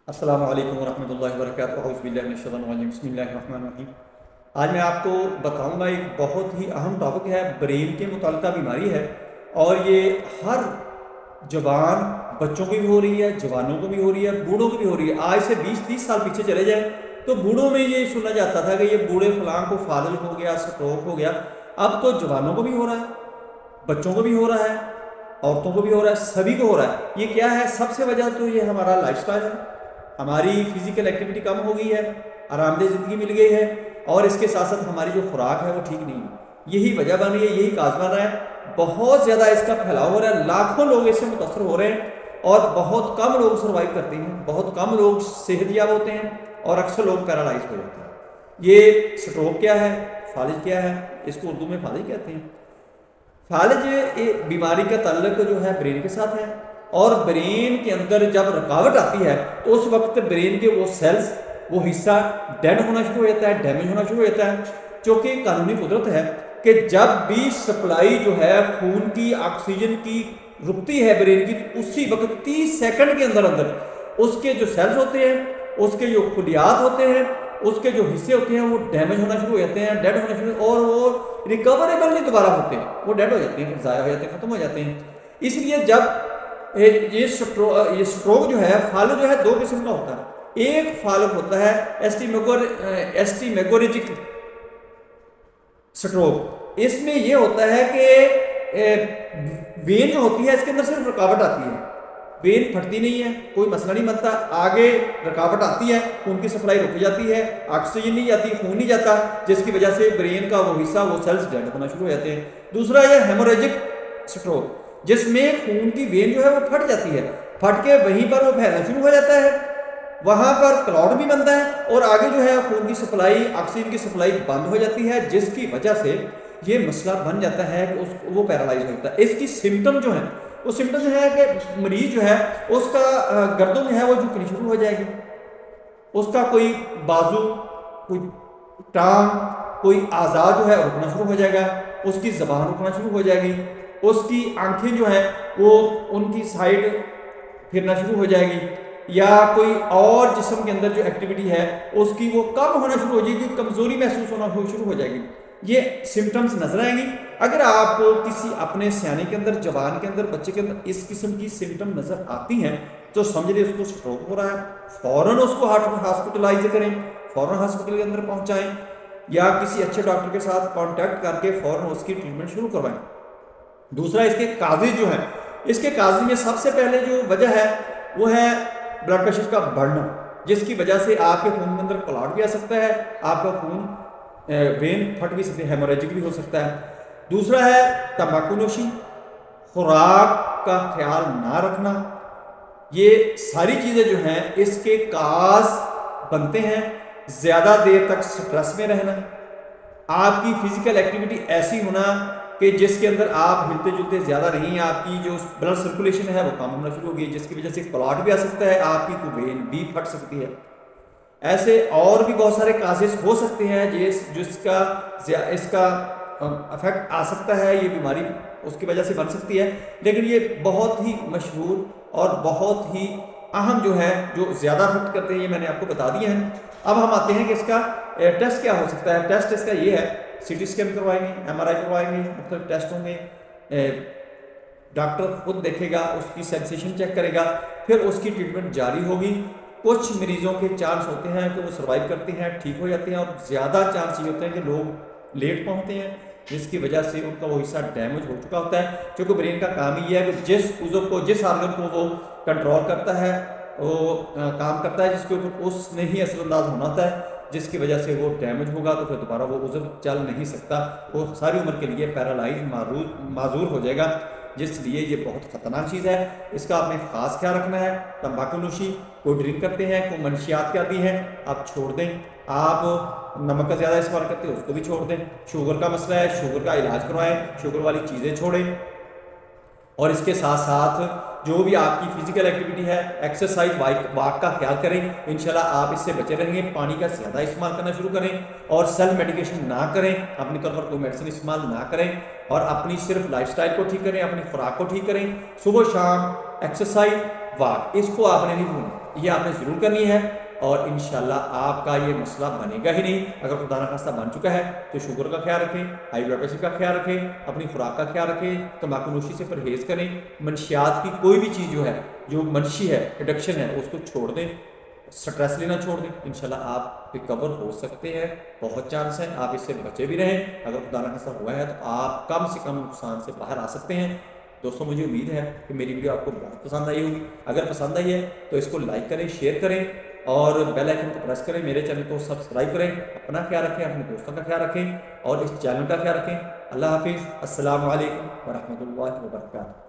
السلام علیکم ورحمۃ اللہ وبرکاتہ، اعوذ باللہ من الشیطان الرجیم، بسم اللہ الرحمن الرحیم۔ آج میں آپ کو بتاؤں گا ایک بہت ہی اہم ٹاپک ہے، برین کے متعلقہ بیماری ہے، اور یہ ہر جوان بچوں کو بھی ہو رہی ہے، جوانوں کو بھی ہو رہی ہے، بوڑھوں کو بھی ہو رہی ہے۔ آج سے 20-30 سال پیچھے چلے جائیں تو بوڑھوں میں یہ سنا جاتا تھا کہ یہ بوڑھے فلاں کو فالج ہو گیا، سٹروک ہو گیا۔ اب تو جوانوں کو بھی ہو رہا ہے، بچوں کو بھی ہو رہا ہے، عورتوں کو بھی ہو رہا ہے، سبھی کو ہو رہا ہے۔ یہ کیا ہے؟ سب سے وجہ تو یہ ہمارا لائف سٹائل ہے، ہماری فزیکل ایکٹیویٹی کم ہو گئی ہے، آرام دہ زندگی مل گئی ہے، اور اس کے ساتھ ساتھ ہماری جو خوراک ہے وہ ٹھیک نہیں ہے۔ یہی وجہ بن رہی ہے، یہی کاز بن رہا ہے۔ بہت زیادہ اس کا پھیلاؤ ہو رہا ہے، لاکھوں لوگ اس سے متاثر ہو رہے ہیں، اور بہت کم لوگ سروائیو کرتے ہیں، بہت کم لوگ صحت یاب ہوتے ہیں، اور اکثر لوگ پیرالائز ہو جاتے ہیں۔ یہ سٹروک کیا ہے؟ فالج کیا ہے؟ اس کو اردو میں فالج کہتے ہیں۔ فالج بیماری کا تعلق جو ہے برین کے ساتھ ہے، اور برین کے اندر جب رکاوٹ آتی ہے تو اس وقت برین کے وہ سیلز، وہ حصہ ڈیڈ ہونا شروع ہو جاتا ہے، ڈیمیج ہونا شروع ہو جاتا ہے، چونکہ قانونی قدرت ہے کہ جب بھی سپلائی جو ہے خون کی، آکسیجن کی رکتی ہے برین کی، اسی وقت 30 سیکنڈ کے اندر اندر اس کے جو سیلز ہوتے ہیں، اس کے جو خلیات ہوتے ہیں، اس کے جو حصے ہوتے ہیں وہ ڈیمیج ہونا شروع ہو جاتے ہیں، ڈیڈ ہونا شروع، اور وہ ریکوریبل نہیں دوبارہ ہوتے ہیں، وہ ڈیڈ ہو جاتے ہیں، ضائع ہو جاتے ہیں، ختم ہو جاتے ہیں۔ اس لیے جب یہ سٹروک جو ہے، فالج جو ہے دو قسم کا ہوتا ہے۔ ایک فالج ہوتا ہے ایسٹیمیگوریجک سٹروک۔ اس میں یہ ہوتا ہے کہ وین جو ہوتی ہے اس کے اندر صرف رکاوٹ آتی ہے، وین پھٹتی نہیں ہے، کوئی مسئلہ نہیں بنتا، آگے رکاوٹ آتی ہے، خون کی سپلائی رک جاتی ہے، آکسیجن نہیں جاتی، خون نہیں جاتا، جس کی وجہ سے برین کا وہ حصہ، وہ سیلز ڈیڈ ہونا شروع ہو جاتے ہیں۔ دوسرا یہ ہیموریجک سٹروک، جس میں خون کی وین جو ہے وہ پھٹ جاتی ہے، پھٹ کے وہیں پر وہ پھیلنا شروع ہو جاتا ہے، وہاں پر کلاٹ بھی بنتا ہے، اور آگے جو ہے خون کی سپلائی، آکسیجن کی سپلائی بند ہو جاتی ہے، جس کی وجہ سے یہ مسئلہ بن جاتا ہے کہ وہ پیرالائز ہو جاتا ہے۔ اس کی سمٹم جو ہیں، وہ سمٹم جو ہے کہ مریض جو ہے اس کا گردن جو ہے وہ جھکنی شروع ہو جائے گی، اس کا کوئی بازو، کوئی ٹانگ، کوئی اعضاء جو ہے رکنا شروع ہو جائے گا، اس کی زبان رکنا شروع ہو جائے گی، اس کی آنکھیں جو ہیں وہ ان کی سائڈ پھرنا شروع ہو جائے گی، یا کوئی اور جسم کے اندر جو ایکٹیویٹی ہے اس کی وہ کم ہونا شروع ہو جائے گی، کمزوری محسوس ہونا شروع ہو جائے گی۔ یہ سمٹمز نظر آئیں گی۔ اگر آپ کو کسی اپنے سیانے کے اندر، جوان کے اندر، بچے کے اندر اس قسم کی سمٹم نظر آتی ہیں تو سمجھ لیں اس کو سٹروک ہو رہا ہے، فوراً اس کو ہاسپٹلائز کریں، فوراً ہاسپٹل کے اندر پہنچائیں، یا کسی اچھے ڈاکٹر کے ساتھ کانٹیکٹ کر کے فوراً اس کی ٹریٹمنٹ شروع کروائیں۔ دوسرا، اس کے کازز جو ہیں، اس کے کازز میں سب سے پہلے جو وجہ ہے وہ ہے بلڈ پریشر کا بڑھنا، جس کی وجہ سے آپ کے خون کے اندر کلاٹ بھی آ سکتا ہے، آپ کا خون وین پھٹ بھی سکتے ہیں، ہیموریجک بھی ہو سکتا ہے۔ دوسرا ہے تمباکو نوشی، خوراک کا خیال نہ رکھنا۔ یہ ساری چیزیں جو ہیں اس کے کاز بنتے ہیں۔ زیادہ دیر تک سٹریس میں رہنا، آپ کی فزیکل ایکٹیویٹی ایسی ہونا کہ جس کے اندر آپ ہلتے جلتے زیادہ نہیں ہیں، آپ کی جو بلڈ سرکولیشن ہے وہ کم ہونا شروع ہوگی، جس کی وجہ سے کلاٹ بھی آ سکتا ہے، آپ کی وین بھی پھٹ سکتی ہے۔ ایسے اور بھی بہت سارے کازز ہو سکتے ہیں اس کا افیکٹ آ سکتا ہے، یہ بیماری اس کی وجہ سے بن سکتی ہے، لیکن یہ بہت ہی مشہور اور بہت ہی اہم جو ہے، جو زیادہ افیکٹ کرتے ہیں، یہ میں نے آپ کو بتا دیے ہیں۔ اب ہم آتے ہیں کہ اس کا ٹیسٹ کیا ہو سکتا ہے۔ ٹیسٹ اس کا یہ ہے، سی ٹی اسکین کروائیں گے، ایم آر آئی کروائیں گے، مختلف ٹیسٹ ہوں گے، ڈاکٹر خود دیکھے گا، اس کی سینسیشن چیک کرے گا، پھر اس کی ٹریٹمنٹ جاری ہوگی۔ کچھ مریضوں کے چانس ہوتے ہیں کہ وہ سروائیو کرتے ہیں، ٹھیک ہو جاتے ہیں، اور زیادہ چانس یہ ہوتے ہیں کہ لوگ لیٹ پہنچتے ہیں، جس کی وجہ سے ان کا وہ حصہ ڈیمیج ہو چکا ہوتا ہے، کیونکہ برین کا کام ہی یہ ہے کہ جس عضو کو، جس آرگن کو وہ کنٹرول کرتا ہے، وہ کام کرتا ہے، جس کے اوپر اس نے ہی اثر انداز ہونا ہوتا ہے، جس کی وجہ سے وہ ڈیمیج ہوگا تو پھر دوبارہ وہ عضو چل نہیں سکتا، وہ ساری عمر کے لیے پیرالائز، معذور ہو جائے گا، جس لیے یہ بہت خطرناک چیز ہے۔ اس کا آپ نے خاص خیال رکھنا ہے۔ تمباکو نوشی، کوئی ڈرنک کرتے ہیں، کوئی منشیات کے عادی ہیں، آپ چھوڑ دیں۔ آپ نمک کا زیادہ استعمال کرتے ہیں، اس کو بھی چھوڑ دیں۔ شوگر کا مسئلہ ہے، شوگر کا علاج کروائیں، شوگر والی چیزیں چھوڑیں، اور اس کے ساتھ ساتھ جو بھی آپ کی فزیکل ایکٹیویٹی ہے، ایکسرسائز، واک کا خیال کریں، انشاءاللہ آپ اس سے بچے رہیں گے۔ پانی کا زیادہ استعمال کرنا شروع کریں، اور سیلف میڈیکیشن نہ کریں، اپنی طور پر کوئی میڈیسن استعمال نہ کریں، اور اپنی صرف لائف سٹائل کو ٹھیک کریں، اپنی خوراک کو ٹھیک کریں، صبح شام ایکسرسائز، واک، اس کو آپ نے نہیں بھولنا۔ یہ آپ نے ضرور کرنی ہے، اور انشاءاللہ آپ کا یہ مسئلہ بنے گا ہی نہیں۔ اگر خدا نخواستہ بن چکا ہے تو شوگر کا خیال رکھیں، ہائی بلڈ پریشر کا خیال رکھیں، اپنی خوراک کا خیال رکھیں، تمباکو نوشی سے پرہیز کریں، منشیات کی کوئی بھی چیز جو ہے، جو منشی ہے، ایڈکشن ہے، اس کو چھوڑ دیں، سٹریس لینا چھوڑ دیں، انشاءاللہ آپ ریکور ہو سکتے ہیں، بہت چانس ہیں آپ اس سے بچے بھی رہیں۔ اگر خدا نخواستہ ہوا ہے تو آپ کم سے کم نقصان سے باہر آ سکتے ہیں۔ دوستوں مجھے امید ہے کہ میری ویڈیو آپ کو بہت پسند آئی ہوگی۔ اگر پسند آئی ہے تو اس کو لائک کریں، شیئر کریں اور بیل آئیکن کو پریس کریں، میرے چینل کو سبسکرائب کریں۔ اپنا خیال رکھیں، اپنے دوستوں کا خیال رکھیں اور اس چینل کا خیال رکھیں۔ اللہ حافظ، السلام علیکم ورحمۃ اللہ وبرکاتہ۔